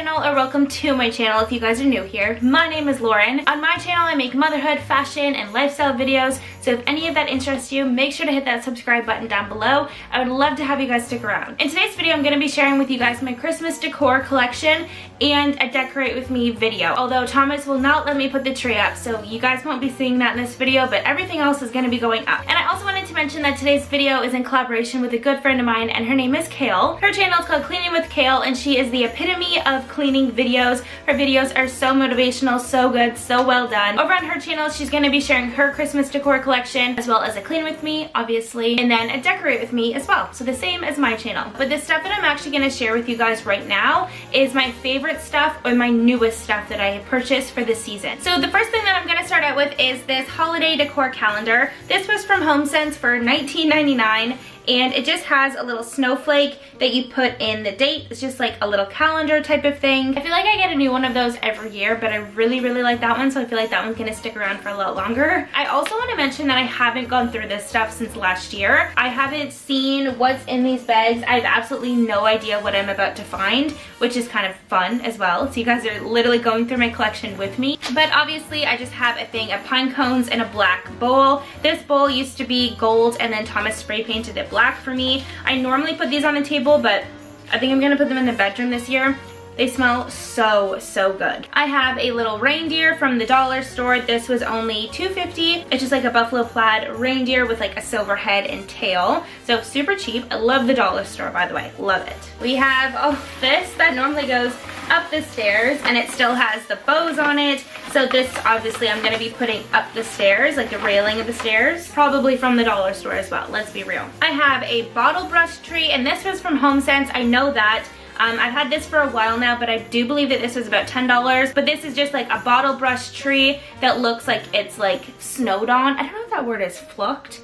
channel, or welcome to my channel if you guys are new here. My name is Lauren. On my channel I make motherhood, fashion, and lifestyle videos, so if any of that interests you, make sure to hit that subscribe button down below. I would love to have you guys stick around. In today's video I'm going to be sharing with you guys my Christmas decor collection and a decorate with me video. Although Thomas will not let me put the tree up, so you guys won't be seeing that in this video, but everything else is going to be going up. And I also wanted to mention that today's video is in collaboration with a good friend of mine, and her name is Kale. Her channel is called Cleaning with Kale, and she is the epitome of cleaning videos. Her videos are so motivational, so good, so well done. Over on her channel, she's going to be sharing her Christmas decor collection, as well as a clean with me, obviously, and then a decorate with me as well. So the same as my channel. But the stuff that I'm actually going to share with you guys right now is my favorite stuff or my newest stuff that I have purchased for this season. So the first thing that I'm going to start out with is this holiday decor calendar. This was from HomeSense for $19.99. And it just has a little snowflake that you put in the date. It's just like a little calendar type of thing. I feel like I get a new one of those every year, but I really like that one, so I feel like that one's gonna stick around for a lot longer. I also want to mention that I haven't gone through this stuff since last year. I haven't seen what's in these bags. I have absolutely no idea what I'm about to find, which is kind of fun as well. So you guys are literally going through my collection with me. But obviously I just have a thing of pine cones and a black bowl. This bowl used to be gold, and then Thomas spray painted it black for me. I normally put these on the table, but I think I'm gonna put them in the bedroom this year. They smell so good. I have a little reindeer from the dollar store. This was only $2.50. It's just like a buffalo plaid reindeer with like a silver head and tail. So super cheap. I love the dollar store, by the way. Love it. We have this that normally goes up the stairs, and it still has the bows on it. So this obviously I'm going to be putting up the stairs, like the railing of the stairs, probably from the dollar store as well. Let's be real. I have a bottle brush tree, and this was from HomeSense. I know that. I've had this for a while now, but I do believe that this was about $10. But this is just like a bottle brush tree that looks like it's like snowed on. I don't know if that word is frocked,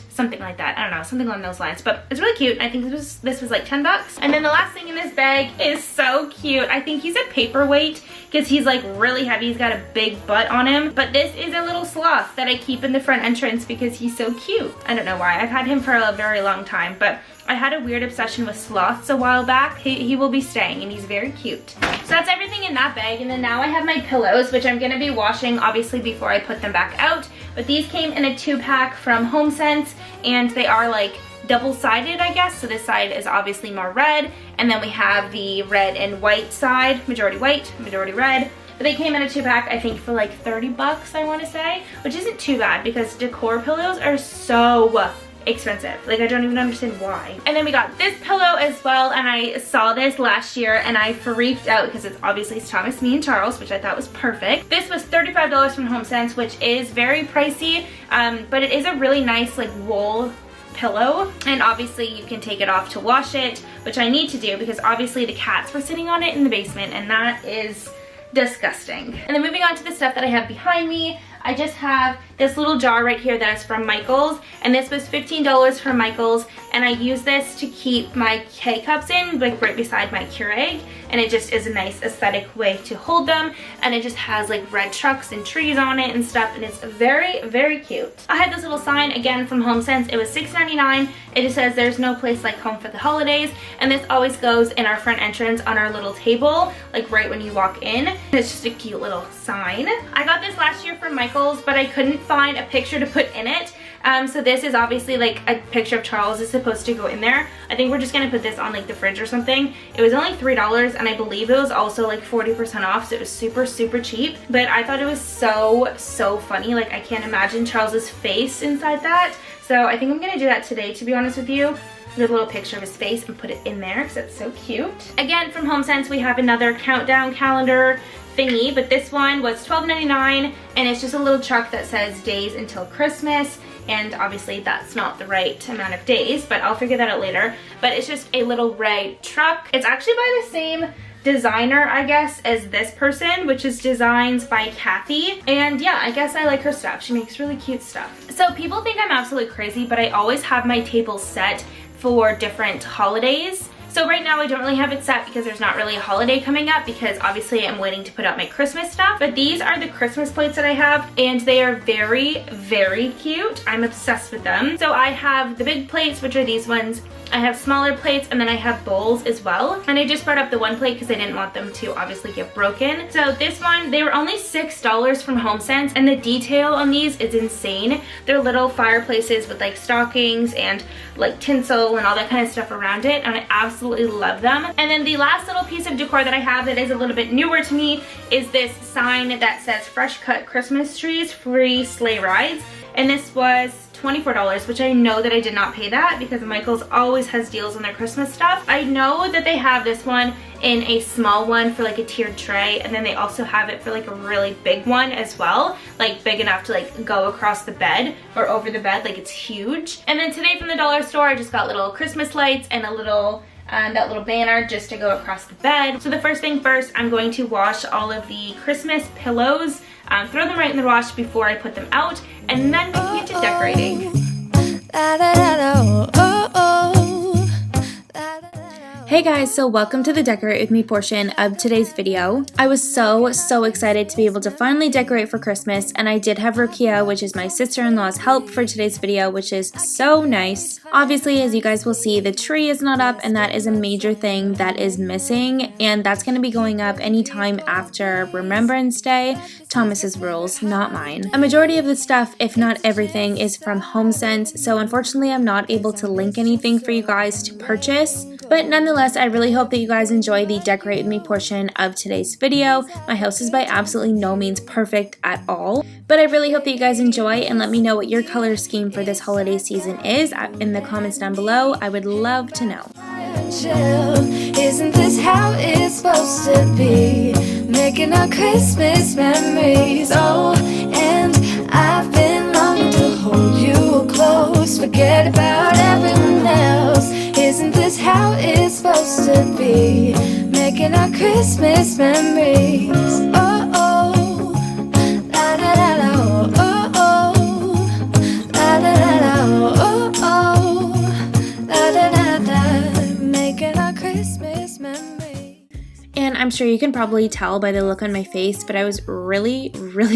something like that. I don't know, something along those lines. But it's really cute. I think this was like $10. And then the last thing in this bag is so cute. I think he's a paperweight because he's like really heavy. He's got a big butt on him. But this is a little sloth that I keep in the front entrance because he's so cute. I don't know why. I've had him for a very long time, but I had a weird obsession with sloths a while back. He will be staying, and he's very cute. So that's everything in that bag. And then now I have my pillows, which I'm going to be washing obviously before I put them back out. But these came in a 2-pack from HomeSense, and they are like double-sided, I guess. So this side is obviously more red, and then we have the red and white side, majority white, majority red. But they came in a 2-pack, I think, for like 30 bucks, I want to say, which isn't too bad because decor pillows are so expensive. Like, I don't even understand why. And then we got this pillow as well, and I saw this last year and I freaked out because it's obviously Thomas, me, and Charles, which I thought was perfect. This was $35 from HomeSense, which is very pricey, but it is a really nice like wool pillow, and obviously you can take it off to wash it, which I need to do because obviously the cats were sitting on it in the basement, and that is disgusting. And then moving on to the stuff that I have behind me, I just have this little jar right here that is from Michael's, and this was $15 from Michael's, and I use this to keep my K-cups in, like right beside my Keurig, and it just is a nice aesthetic way to hold them, and it just has like red trucks and trees on it and stuff, and it's very cute. I had this little sign again from HomeSense. It was $6.99. It just says there's no place like home for the holidays, and this always goes in our front entrance on our little table, like right when you walk in. It's just a cute little sign. I got this last year from Michael's, but I couldn't find a picture to put in it. So this is obviously like a picture of Charles is supposed to go in there. I think we're just gonna put this on like the fridge or something. It was only $3, and I believe it was also like 40% off, so it was super cheap. But I thought it was so funny. Like, I can't imagine Charles's face inside that. So I think I'm gonna do that today, to be honest with you. Get a little picture of his face and put it in there because it's so cute. Again, from HomeSense, we have another countdown calendar thingy, but this one was $12.99, and it's just a little truck that says days until Christmas, and obviously that's not the right amount of days, but I'll figure that out later. But it's just a little red truck. It's actually by the same designer, I guess, as this person, which is Designs by Kathy. And yeah, I guess I like her stuff. She makes really cute stuff. So people think I'm absolutely crazy, but I always have my table set for different holidays So right now I don't really have it set because there's not really a holiday coming up, because obviously I'm waiting to put out my Christmas stuff. But these are the Christmas plates that I have, and they are very, very cute. I'm obsessed with them. So I have the big plates, which are these ones. I have smaller plates, and then I have bowls as well. And I just brought up the one plate because I didn't want them to obviously get broken. So this one, they were only $6 from HomeSense, and the detail on these is insane. They're little fireplaces with like stockings and like tinsel and all that kind of stuff around it, and I absolutely love them. And then the last little piece of decor that I have that is a little bit newer to me is this sign that says fresh cut Christmas trees, free sleigh rides. And this was $24, which I know that I did not pay that because Michael's always has deals on their Christmas stuff. I know that they have this one in a small one for like a tiered tray, and then they also have it for like a really big one as well, like big enough to like go across the bed or over the bed, like it's huge. And then today from the dollar store I just got little Christmas lights and a little that little banner just to go across the bed. So the first thing first, I'm going to wash all of the Christmas pillows, throw them right in the wash before I put them out, and then we can get to decorating. Hey guys, so welcome to the decorate with me portion of today's video. I was so excited to be able to finally decorate for Christmas, and I did have Rukia, which is my sister-in-law's help for today's video, which is so nice. Obviously, as you guys will see, the tree is not up, and that is a major thing that is missing, and that's going to be going up anytime after Remembrance Day. Thomas's rules, not mine. A majority of the stuff, if not everything, is from HomeSense, so unfortunately I'm not able to link anything for you guys to purchase. But nonetheless, I really hope that you guys enjoy the decorate with me portion of today's video. My house is by absolutely no means perfect at all, but I really hope that you guys enjoy, and let me know what your color scheme for this holiday season is in the comments down below. I would love to know. Isn't this how it's supposed to be? Making our Christmas memories. Oh, and I've been longing to hold you close, forget about everyone else. Isn't this how it's supposed to be? Making our Christmas memories. Oh, oh, la da da da, oh, oh, la da da da, oh, oh, la da da da, making our Christmas memories. And I'm sure you can probably tell by the look on my face, but I was really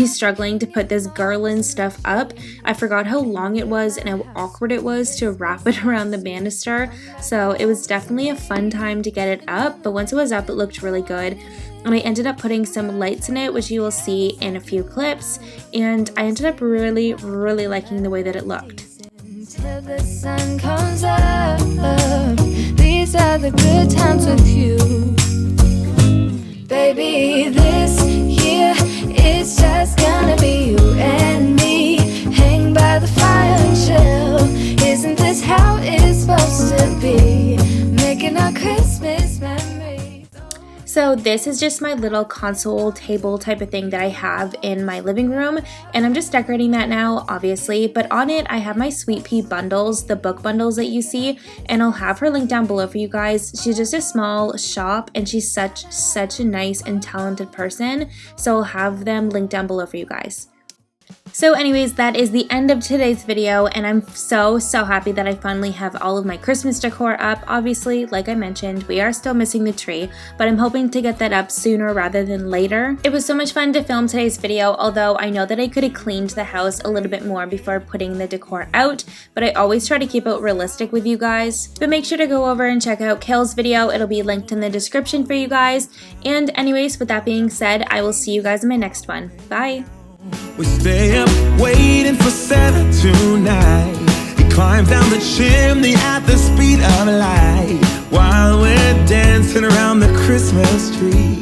struggling to put this garland stuff up. I forgot how long it was and how awkward it was to wrap it around the banister. So it was definitely a fun time to get it up, but once it was up, it looked really good. And I ended up putting some lights in it, which you will see in a few clips, and I ended up really liking the way that it looked. Until the sun comes up, these are the good times with you. Baby, this year it's just gonna be you and me. Hang by the fire and chill. Isn't this how it's supposed to be? Making our Christmas memories. So this is just my little console table type of thing that I have in my living room, and I'm just decorating that now, obviously, but on it I have my Sweet Pea bundles, the book bundles that you see, and I'll have her link down below for you guys. She's just a small shop, and she's such a nice and talented person, so I'll have them linked down below for you guys. So anyways, that is the end of today's video, and I'm so happy that I finally have all of my Christmas decor up. Obviously, like I mentioned, we are still missing the tree, but I'm hoping to get that up sooner rather than later. It was so much fun to film today's video, although I know that I could have cleaned the house a little bit more before putting the decor out, but I always try to keep it realistic with you guys. But make sure to go over and check out Kale's video. It'll be linked in the description for you guys. And anyways, with that being said, I will see you guys in my next one. Bye! We stay up waiting for Santa tonight. He climbs down the chimney at the speed of light while we're dancing around the Christmas tree.